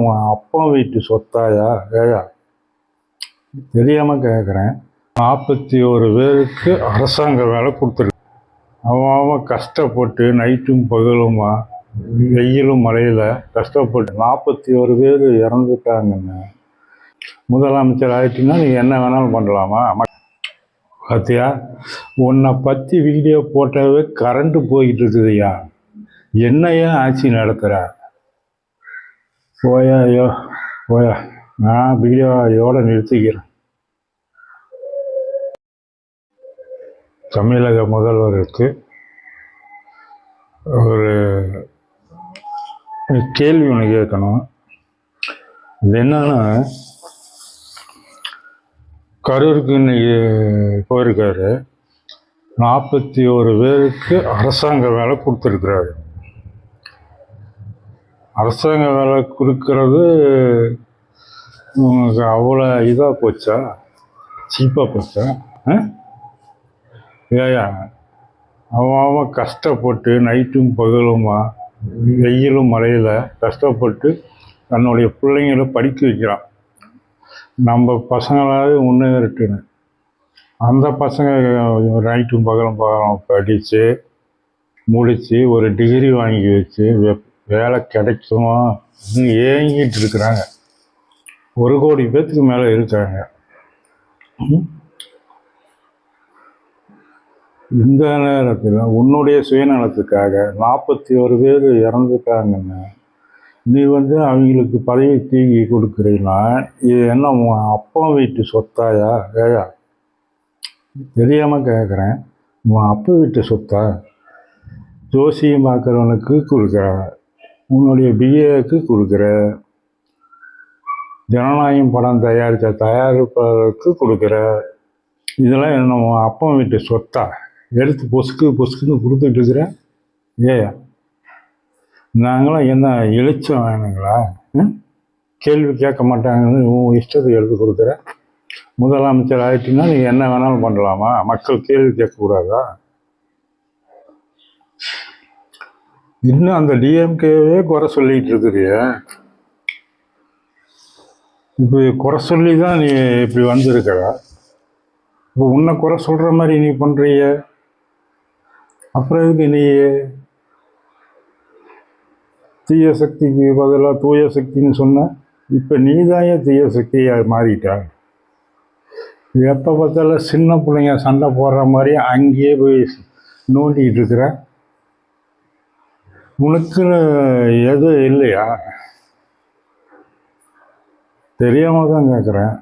உன் அப்பா வீட்டு சொத்தாயா? ஏயா தெரியாமல் கேட்குறேன். 41 பேருக்கு அரசாங்க வேலை கொடுத்துருக்கு. அவன் கஷ்டப்பட்டு நைட்டும் பகலுமா வெயிலும் மழையில் கஷ்டப்பட்டு 41 பேர் இறந்துட்டாங்கன்னு முதலமைச்சர் ஆகிட்டீங்கன்னா நீ என்ன வேணாலும் பண்ணலாமா? பார்த்தியா, உன்னை பற்றி வீடியோ போட்டவே கரண்ட்டு போய்கிட்டு இருக்குதுயா. என்னையா ஆட்சி நடத்துகிற? போயா ஐயோ போயா, நான் வீடியோவோட நிறுத்திக்கிறேன். தமிழக முதல்வருக்கு ஒரு கேள்வி ஒன்று கேட்கணும். இது என்னன்னா, கரூருக்கு இன்னைக்கு போயிருக்காரு. 41 பேருக்கு அரசாங்க வேலை கொடுத்துருக்குறாரு. அரசாங்க வேலை கொடுக்கறது உங்களுக்கு அவ்வளோ இதாக போச்சா? சீப்பாக போச்சா? ஏயா அவன் கஷ்டப்பட்டு நைட்டும் பகலுமா வெயிலும் மழையில் கஷ்டப்பட்டு தன்னுடைய பிள்ளைங்களை படிக்க வைக்கிறான். நம்ம பசங்களாவது முன்னேறிட்டுன்னு அந்த பசங்க நைட்டும் பகலும் படித்து முடித்து ஒரு டிகிரி வாங்கி வச்சு வேலை கிடைக்குமா ஏங்கிட்டு இருக்கிறாங்க. 1 கோடி பேர்த்துக்கு மேலே இருக்காங்க. இந்த நேரத்தில் உன்னுடைய சுயநலத்துக்காக 41 பேர் இறந்துட்டாங்கன்னு நீ அவங்களுக்கு பதவி தூக்கி கொடுக்குறீங்கன்னா இது என்ன உன் அப்பா வீட்டு சொத்தாயா? ஏயா தெரியாமல் கேட்குறேன். உன் அப்பா வீட்டு சொத்தா? ஜோசியம் பார்க்குறவனுக்கு கொடுக்குற, உன்னுடைய பிஏக்கு கொடுக்குற, ஜனநாயகம் படம் தயாரித்த தயாரிப்பாளருக்கு கொடுக்குற, இதெல்லாம் என்ன உன் அப்பா வீட்டு சொத்தா? எடுத்து பொசுக்குன்னு கொடுத்துட்டு இருக்கிறேன். ஏயா நாங்களாம் என்ன இழிச்சம் வேணுங்களா? கேள்வி கேட்க மாட்டாங்கன்னு உன் இஷ்டத்துக்கு எடுத்து கொடுக்குற. முதலமைச்சர் ஆகிட்டீங்கன்னா நீ என்ன வேணாலும் பண்ணலாமா? மக்கள் கேள்வி கேட்கக்கூடாதா? இன்னும் அந்த டிஎம்கேவே குறை சொல்லிகிட்டு இருக்கிறிய. இப்போ குறை சொல்லி தான் நீ இப்படி வந்திருக்கிற. இப்போ உன்னை குறை சொல்கிற மாதிரி நீ பண்ணுறிய. அப்புறம் எதுக்கு நீ தீய சக்திக்கு பதிலாக தூய சக்தின்னு சொன்ன? இப்போ நீ தான் தீய சக்தியாக மாறிட்டா. எப்போ பார்த்தாலும் சின்ன பிள்ளைங்க சண்டை போடுற மாதிரி அங்கேயே போய் நோண்டிக்கிட்டு இருக்கிற. உனக்குன்னு எதுவும் இல்லையா? தெரியாமல் தான் கேட்குறேன்.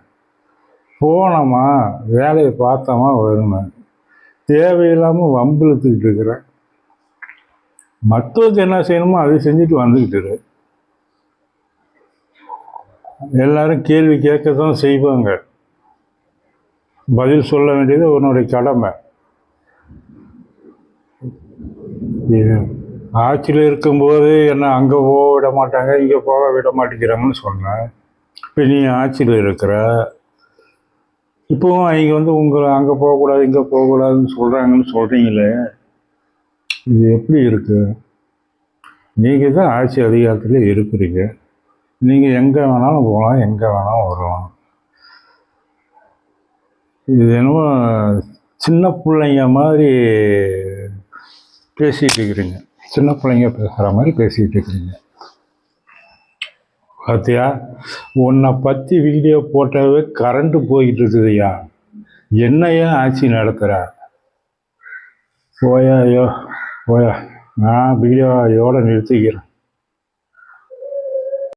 போனோமா வேலையை பார்த்தோமா வரணும், தேவையில்லாமல் வம்பிழுத்துக்கிட்டு இருக்கிறேன். மற்றவங்க என்ன செய்யணுமோ அதை செஞ்சுட்டு வந்துக்கிட்டு எல்லாரும் கேள்வி கேட்க தான் செய்வாங்க. பதில் சொல்ல வேண்டியது உன்னுடைய கடமை. ஆட்சியில் இருக்கும்போது என்ன அங்கே போக விட மாட்டாங்க, இங்கே போக விட மாட்டேங்கிறாங்கன்னு சொன்னேன். இப்போ நீ ஆட்சியில் இருக்கிற, இப்போவும் அவங்க உங்களை அங்கே போகக்கூடாது இங்கே போகக்கூடாதுன்னு சொல்கிறாங்கன்னு சொல்கிறீங்களே, இது எப்படி இருக்குது? நீங்கள் தான் ஆட்சி அதிகாரத்தில் இருக்கிறீங்க. நீங்கள் எங்கே வேணாலும் போகலாம், எங்கே வேணாலும் வரலாம். இது என்னமோ சின்ன பிள்ளைங்க மாதிரி பேசிகிட்டு இருக்கிறீங்க. சின்ன பிள்ளைங்க பேசுகிற மாதிரி பேசிகிட்டு இருக்கிறீங்க. பார்த்தியா, உன்னை பற்றி வீடியோ போட்டவே கரண்ட்டு போய்கிட்டு இருக்குதுயா. என்னையா ஆட்சி நடத்துகிற? போயா ஐயோ போயா, நான் வீடியோவோட நிறுத்திக்கிறேன்.